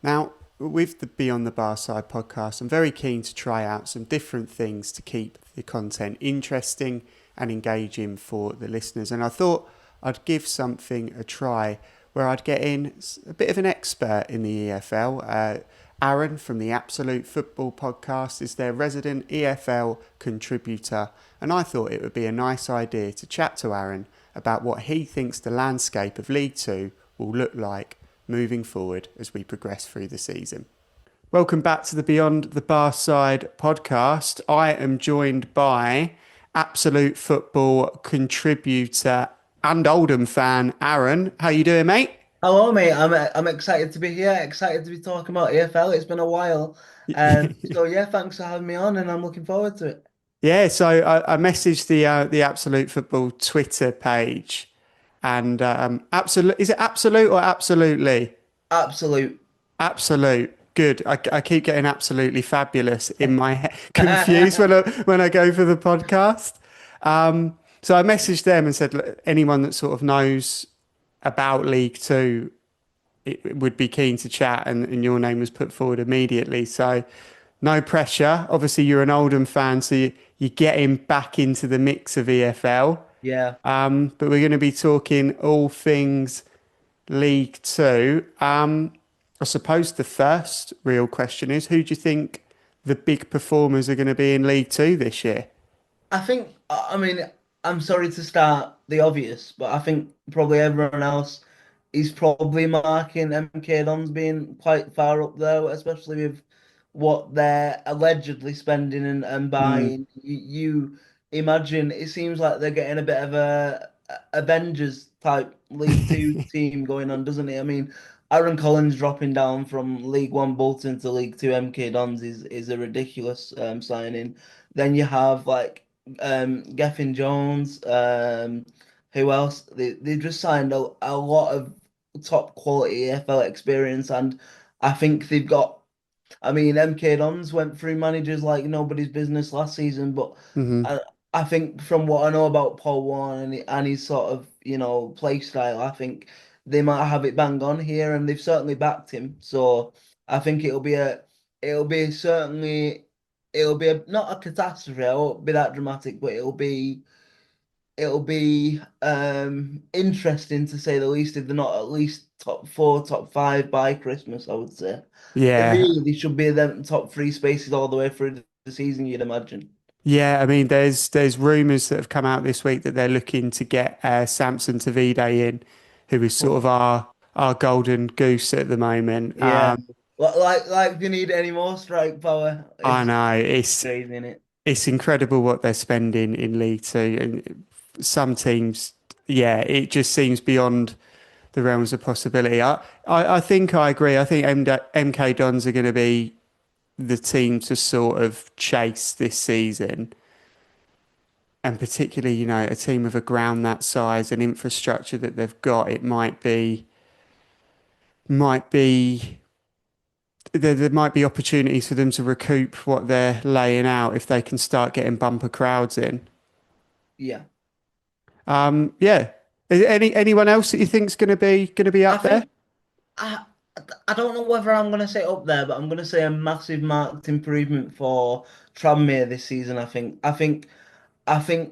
Now, with the Beyond the Barside podcast, I'm very keen to try out some different things to keep the content interesting and engaging for the listeners. And I thought I'd give something a try where I'd get in a bit of an expert in the EFL. Aaron from the Absolute Football podcast is their resident EFL contributor, and I thought it would be a nice idea to chat to Aaron about what he thinks the landscape of League Two will look like moving forward as we progress through the season. Welcome back to the Beyond the Barside podcast. I am joined by Absolute Football contributor and Oldham fan Aaron. How you doing, mate? Hello, mate. I'm excited to be here. Excited to be talking about EFL. It's been a while, so yeah, thanks for having me on, and I'm looking forward to it. Yeah, so I messaged the Absolute Football Twitter page, and absolute is it absolute or absolutely? Absolute. Absolute. Good. I keep getting absolutely fabulous in my head, confused when I go for the podcast. So I messaged them and said, look, anyone that sort of knows about League Two, it would be keen to chat, and your name was put forward immediately. So no pressure. Obviously, you're an Oldham fan, so you're getting back into the mix of EFL. Yeah. But we're going to be talking all things League Two. I suppose the first real question is, who do you think the big performers are going to be in League Two this year? I mean, I'm sorry to start the obvious, but I think probably everyone else is probably marking MK Dons being quite far up there, especially with what they're allegedly spending and buying. You imagine it seems like they're getting a bit of a Avengers type League Two team going on, doesn't it? I mean, Aaron Collins dropping down from League One Bolton to League Two MK Dons is a ridiculous signing. Then you have like Gethin Jones, who else? They just signed a lot of top quality EFL experience, and I think they've got. I mean, MK Dons went through managers like nobody's business last season, but Mm-hmm. I think from what I know about Paul Warne and his sort of play style, I think they might have it bang on here, and they've certainly backed him. So I think it'll be certainly not a catastrophe. I won't be that dramatic, but it'll be interesting to say the least if they're not at least top four, top five by Christmas, I would say. Yeah, Really, they should be them top three spaces all the way through the season, you'd imagine. Yeah, I mean, there's rumours that have come out this week that they're looking to get Samson Tavide in, who is sort of our golden goose at the moment. Yeah. Like do you need any more strike power? I It's know it's crazy, isn't it? it's incredible what they're spending in League Two, and some teams, yeah, it just seems beyond the realms of possibility. I think I agree. I think MK Dons are going to be the team to sort of chase this season. And particularly, a team of a ground that size and infrastructure that they've got, it might be there might be opportunities for them to recoup what they're laying out if they can start getting bumper crowds in. Yeah. Yeah. Anyone else that you think's going to be I up there? think I I don't know whether I'm gonna say up there, but I'm gonna say a massive marked improvement for Tranmere this season. I think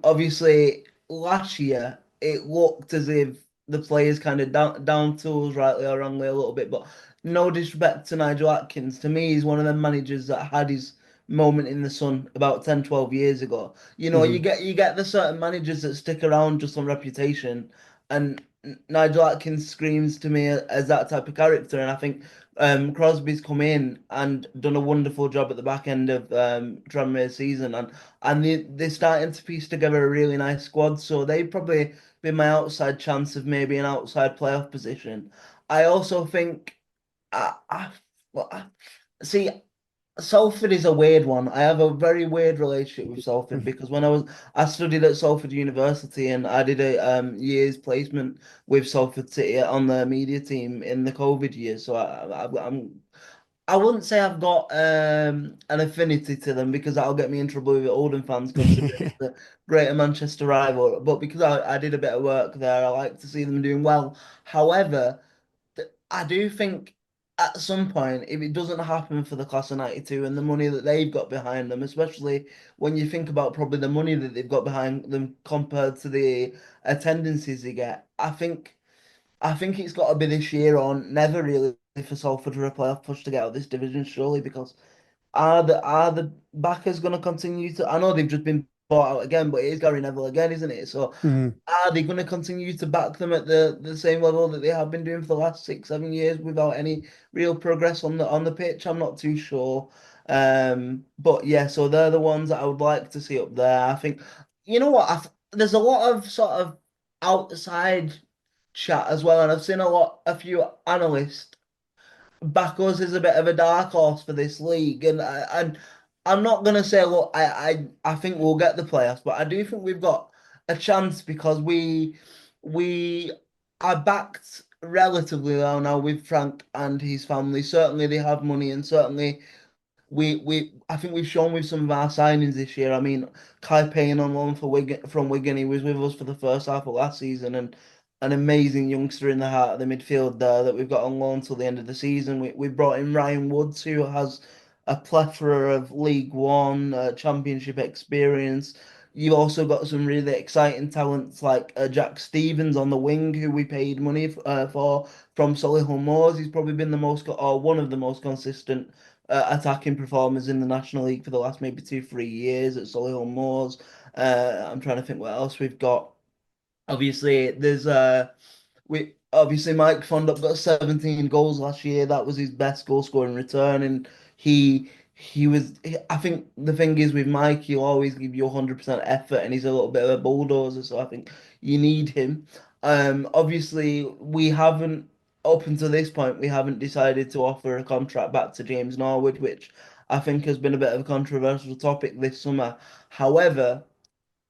obviously last year it looked as if the players kind of down tools rightly or wrongly a little bit, but no disrespect to Nigel Atkins. To me, he's one of the managers that had his moment in the sun about 10, 12 years ago. You know, you Hmm. get the certain managers that stick around just on reputation, and Nigel Atkins screams to me as that type of character, and I think Crosby's come in and done a wonderful job at the back end of Tranmere's season, and they're starting to piece together a really nice squad. So they'd probably be my outside chance of maybe an outside playoff position. I also think, well, see, Salford is a weird one. I have a very weird relationship with Salford because I studied at Salford University and I did a year's placement with Salford City on the media team in the COVID year. So I wouldn't say I've got an affinity to them because that'll get me in trouble with Oldham fans considering it's the Greater Manchester rival. But because I did a bit of work there, I like to see them doing well. However, I do think at some point, if it doesn't happen for the class of 92 and the money that they've got behind them, especially when you think about probably the money that they've got behind them compared to the attendances they get, I think it's got to be this year or never really for Salford for a playoff push to get out of this division, surely, because are the backers going to continue to? I know they've just been bought out again, but it is Gary Neville again, isn't it? So Mhm. are they going to continue to back them at the same level that they have been doing for the last 6, 7 years without any real progress on the pitch? I'm not too sure. But yeah, so they're the ones that I would like to see up there. I think you know what? There's a lot of sort of outside chat as well, and I've seen a few analysts back us as a bit of a dark horse for this league, and I'm not gonna say look, I think we'll get the playoffs, but I do think we've got a chance because we are backed relatively well now with Frank and his family. Certainly they have money, and certainly we I think we've shown with some of our signings this year. I mean, Kai Payne on loan for Wigan from Wigan, he was with us for the first half of last season, and an amazing youngster in the heart of the midfield there that we've got on loan till the end of the season. We brought in Ryan Woods, who has a plethora of League One, Championship experience. You've also got some really exciting talents like Jack Stevens on the wing, who we paid money for from Solihull Moors. He's probably been the most, or one of the most consistent attacking performers in the National League for the last maybe 2, 3 years at Solihull Moors. I'm trying to think what else we've got. Obviously, there's we obviously Mike Fondop got 17 goals last year. That was his best goal scoring return, and he was. I think the thing is with Mike, he'll always give you 100% effort, and he's a little bit of a bulldozer. So I think you need him. Obviously, we haven't up until this point we haven't decided to offer a contract back to James Norwood, which I think has been a bit of a controversial topic this summer. However,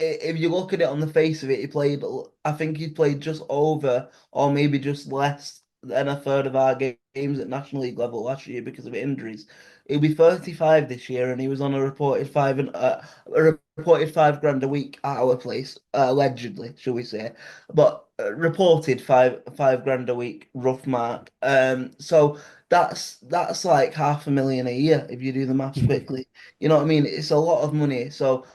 if you look at it on the face of it, I think he played just over or maybe just less than a third of our games at National League level last year because of injuries. He'll be 35 this year, and he was on a reported 5 grand a week at our place, allegedly, shall we say, but reported five grand a week, rough mark. So that's like 500,000 a year if you do the maths quickly. You know what I mean? It's a lot of money. So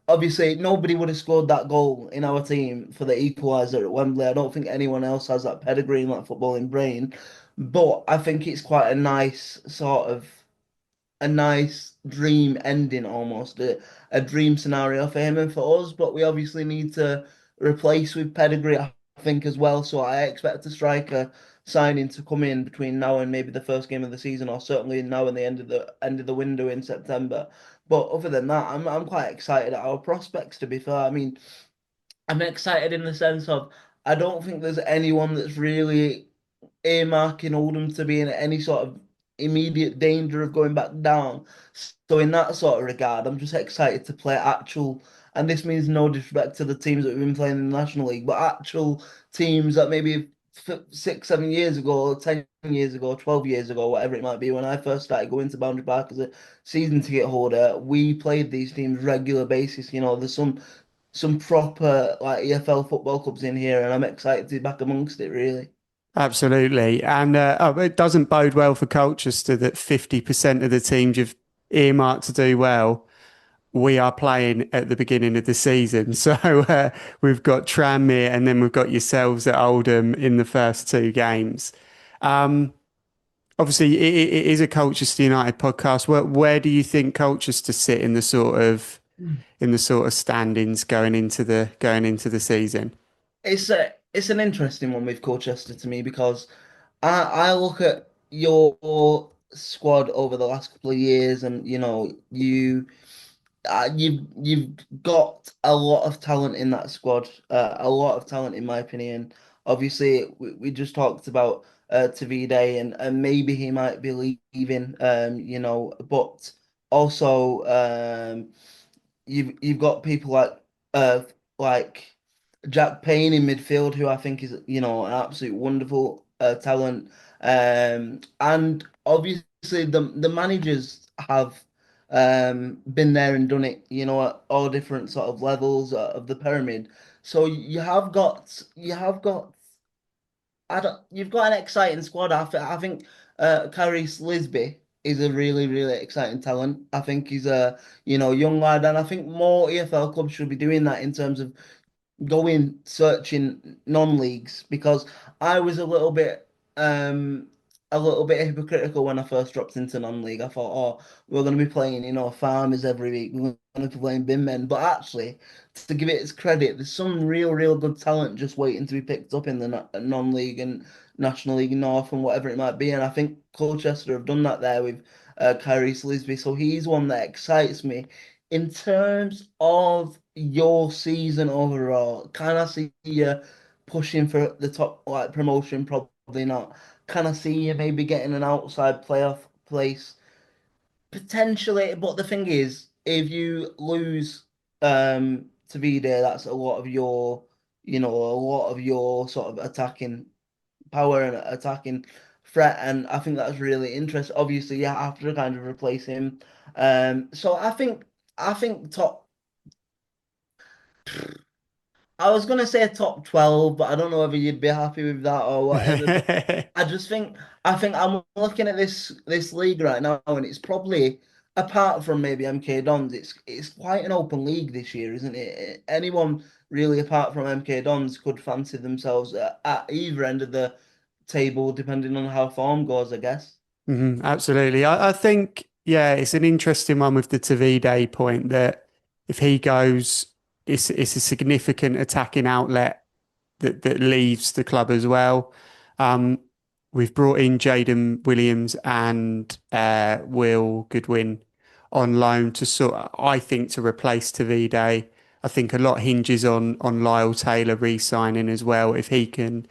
obviously nobody would have scored that goal in our team for the equaliser at Wembley. I don't think anyone else has that pedigree in that footballing brain. But I think it's quite a nice sort of a nice dream ending, almost a dream scenario for him and for us. But we obviously need to replace with pedigree, I think, as well. So I expect a striker signing to come in between now and maybe the first game of the season, or certainly now and the end of the window in September. But other than that, I'm quite excited at our prospects. To be fair, I mean, I'm excited in the sense of I don't think there's anyone that's really earmarking Oldham to be in any sort of immediate danger of going back down. So in that sort of regard, I'm just excited to play actual, and this means no disrespect to the teams that we've been playing in the National League, but actual teams that maybe 6, 7 years ago, 10 years ago, 12 years ago, whatever it might be, when I first started going to Boundary Park as a season ticket holder, we played these teams regular basis. There's some proper like EFL football clubs in here, and I'm excited to be back amongst it, really. Absolutely. And it doesn't bode well for Colchester that 50% of the teams you've earmarked to do well, we are playing at the beginning of the season. So we've got Tranmere and then we've got yourselves at Oldham in the first two games. Obviously, it is a Colchester United podcast. Where do you think Colchester sit in the sort of standings going into the season? It's an interesting one with Colchester to me because I look at your squad over the last couple of years, and you've got a lot of talent in that squad, a lot of talent in my opinion. Obviously, we just talked about Tavide, and maybe he might be leaving, but also you've got people uh like Jack Payne in midfield, who I think is an absolute wonderful talent. And obviously the managers have been there and done it, at all different sort of levels of the pyramid. So you've got an exciting squad. I think Caris Lisby is a really, really exciting talent. I think he's a young lad, and I think more EFL clubs should be doing that in terms of going searching non-leagues, because I was a little bit hypocritical when I first dropped into non-league. I thought, oh, we're going to be playing, farmers every week. We're going to be playing bin men. But actually, to give it its credit, there's some real, real good talent just waiting to be picked up in the non-league and National League North and whatever it might be. And I think Colchester have done that there with Kyrie Slisby. So he's one that excites me. In terms of your season overall, can I see you pushing for the top like promotion? Probably not. Can I see you maybe getting an outside playoff place? Potentially, but the thing is, if you lose to Vida, that's a lot of your sort of attacking power and attacking threat, and I think that's really interesting. Obviously, you have to kind of replace him. So I think top. I was gonna say top 12, but I don't know whether you'd be happy with that or whatever. But I think I'm looking at this league right now, and it's probably, apart from maybe MK Dons, it's quite an open league this year, isn't it? Anyone really apart from MK Dons could fancy themselves at either end of the table, depending on how form goes, I guess. Absolutely. I think, yeah, it's an interesting one with the Tavide point that if he goes, it's a significant attacking outlet that leaves the club as well. Um, we've brought in Jaden Williams and Will Goodwin on loan to I think, to replace Tavide. I think a lot hinges on Lyle Taylor re-signing as well if he can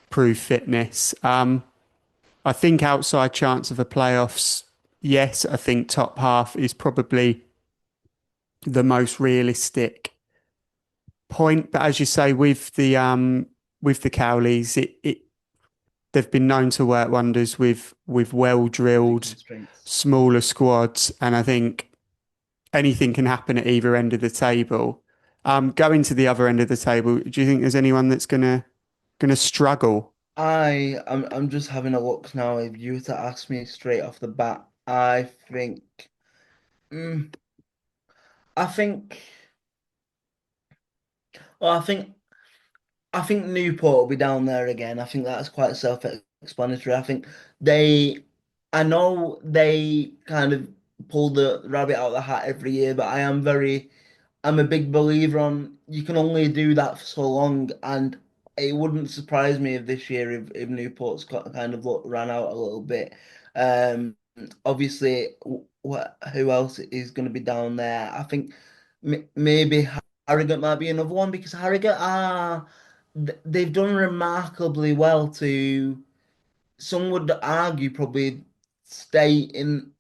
prove fitness. I think outside chance of a playoffs, yes. I think top half is probably the most realistic point. But as you say, with the Cowleys, they've been known to work wonders with well drilled Constraints. smaller squads, and I think anything can happen at either end of the table. Going to the other end of the table, do you think there's anyone that's gonna struggle? I'm just having a look now. If you were to ask me straight off the bat, mm, I think, well, I think Newport will be down there again. I think that's quite self-explanatory. I know they kind of pull the rabbit out of the hat every year, but I'm a big believer on you can only do that for so long, and it wouldn't surprise me if this year if Newport's got kind of ran out a little bit. Um, Obviously, who else is going to be down there? I think maybe Harrogate might be another one because Harrogate they've done remarkably well to. Some would argue probably stay in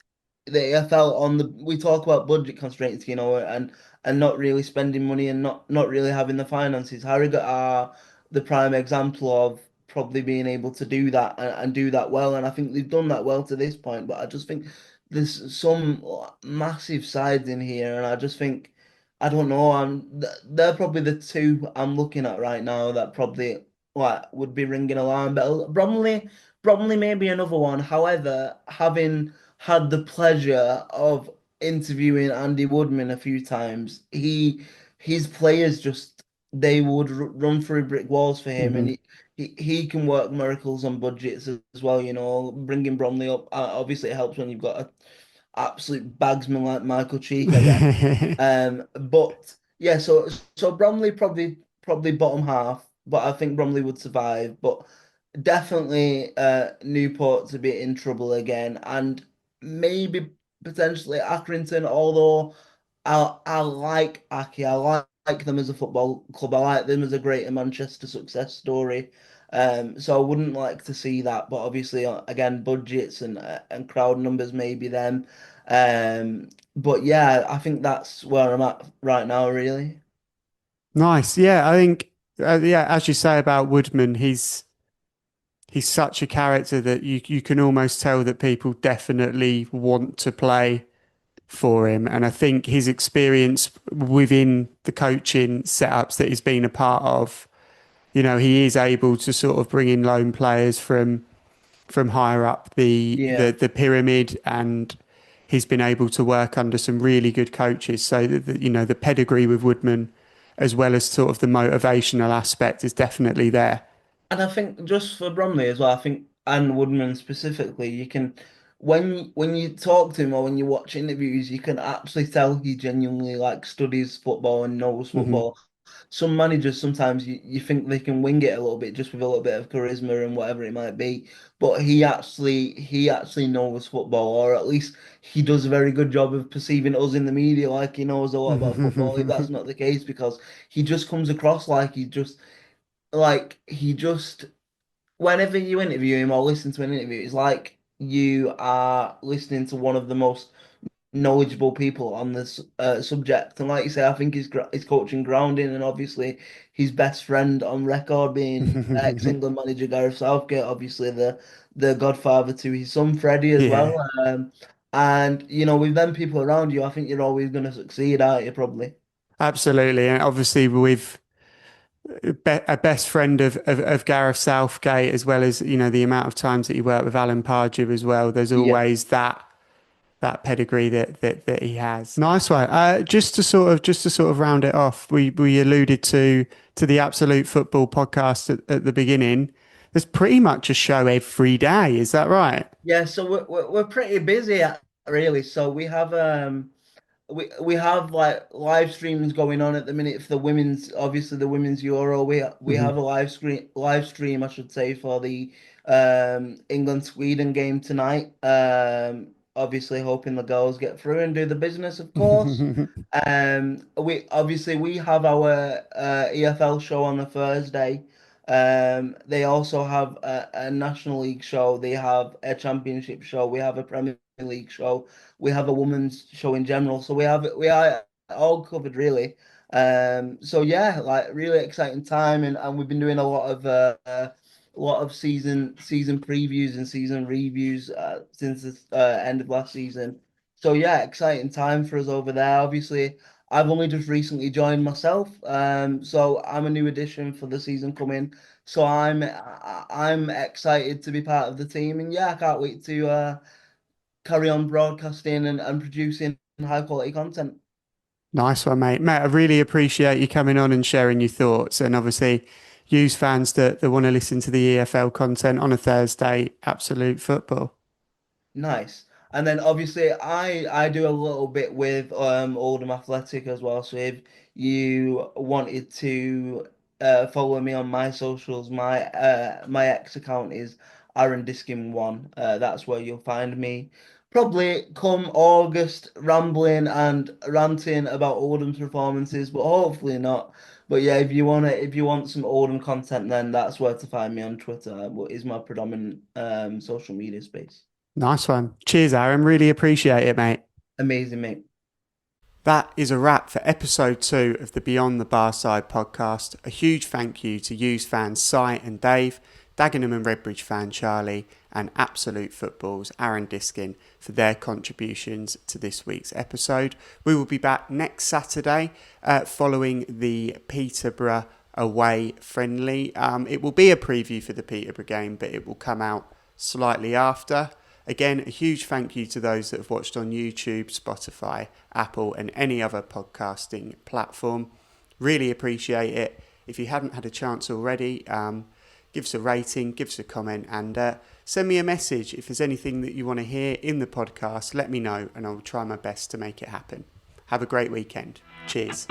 the AFL on the we talk about budget constraints, and not really spending money and not really having the finances. Harrogate are the prime example of probably being able to do that and do that well, and I think they've done that well to this point. But I just think there's some massive sides in here, and I just think I don't know. They're probably the two I'm looking at right now that probably would be ringing alarm bell. Bromley may be another one. However, having had the pleasure of interviewing Andy Woodman a few times, his players just they would run through brick walls for him, and he can work miracles on budgets as well. Bringing Bromley up obviously it helps when you've got a absolute bagsman like Michael Cheek, I guess. But yeah, so Bromley probably bottom half, but I think Bromley would survive. But definitely Newport to be in trouble again, and maybe potentially Accrington. Although I like Aki, I like them as a football club. I like them as a Greater Manchester success story. So I wouldn't like to see that, but obviously again budgets and crowd numbers maybe them. But yeah, I think that's where I'm at right now, really. Nice. Yeah, I think, yeah, as you say about Woodman, he's such a character that you can almost tell that people definitely want to play for him. And I think his experience within the coaching setups that he's been a part of, he is able to sort of bring in loan players from higher up Yeah. the pyramid, and he's been able to work under some really good coaches. So the pedigree with Woodman, as well as sort of the motivational aspect, is definitely there. And I think just for Bromley as well, I think and Woodman specifically, you can when you talk to him or when you watch interviews, you can actually tell he genuinely like studies football and knows Hmm. football. Some managers sometimes you think they can wing it a little bit just with a little bit of charisma and whatever it might be, but he actually knows football, or at least he does a very good job of perceiving us in the media like he knows a lot about football. If that's not the case, because he just comes across like he just whenever you interview him or listen to an interview, it's like you are listening to one of the most knowledgeable people on this subject. And like you say, I think his coaching grounding, and obviously his best friend on record being ex-England manager Gareth Southgate, obviously the godfather to his son Freddie as well. Yeah, And with them people around you, I think you're always going to succeed, aren't you? Probably. absolutely. And obviously with a best friend of Gareth Southgate, as well as the amount of times that he worked with Alan Pardew as well, there's Yeah. always that pedigree that he has. Nice one. Just to sort of round it off, we alluded to the Absolute Football podcast at the beginning. There's pretty much a show every day. Is that right? Yeah, so we're pretty busy really. So we have like live streams going on at the minute for the women's, obviously the women's Euro. We Hmm. have a live stream, I should say, for the England Sweden game tonight. Obviously hoping the girls get through and do the business, of course. We have our EFL show on a Thursday. They also have a National League show. They have a Championship show. We have a Premier League show. We have a women's show in general. So we are all covered really. So yeah, like really exciting time, and we've been doing a lot of season previews and season reviews since the end of last season. So yeah, exciting time for us over there. Obviously, I've only just recently joined myself, so I'm a new addition for the season coming. So I'm excited to be part of the team, and yeah, I can't wait to carry on broadcasting and producing high quality content. Nice one, mate. Matt, I really appreciate you coming on and sharing your thoughts. And obviously, use fans that want to listen to the EFL content on a Thursday, Absolute Football. Nice. And then obviously I do a little bit with Oldham Athletic as well. So if you wanted to follow me on my socials, my X account is Aaron Diskin1. That's where you'll find me. Probably come August rambling and ranting about Oldham's performances, but hopefully not. But yeah, if you want some Oldham content, then that's where to find me on Twitter. What is my predominant social media space. Nice one. Cheers, Aaron. Really appreciate it, mate. Amazing, mate. That is a wrap for episode 2 of the Beyond the Barside podcast. A huge thank you to Hughes fans Si and Dave, Dagenham and Redbridge fan Charlie, and Absolute Football's Aaron Diskin for their contributions to this week's episode. We will be back next Saturday following the Peterborough away friendly. It will be a preview for the Peterborough game, but it will come out slightly after. Again, a huge thank you to those that have watched on YouTube, Spotify, Apple and any other podcasting platform. Really appreciate it. If you haven't had a chance already, give us a rating, give us a comment and send me a message. If there's anything that you want to hear in the podcast, let me know and I'll try my best to make it happen. Have a great weekend. Cheers.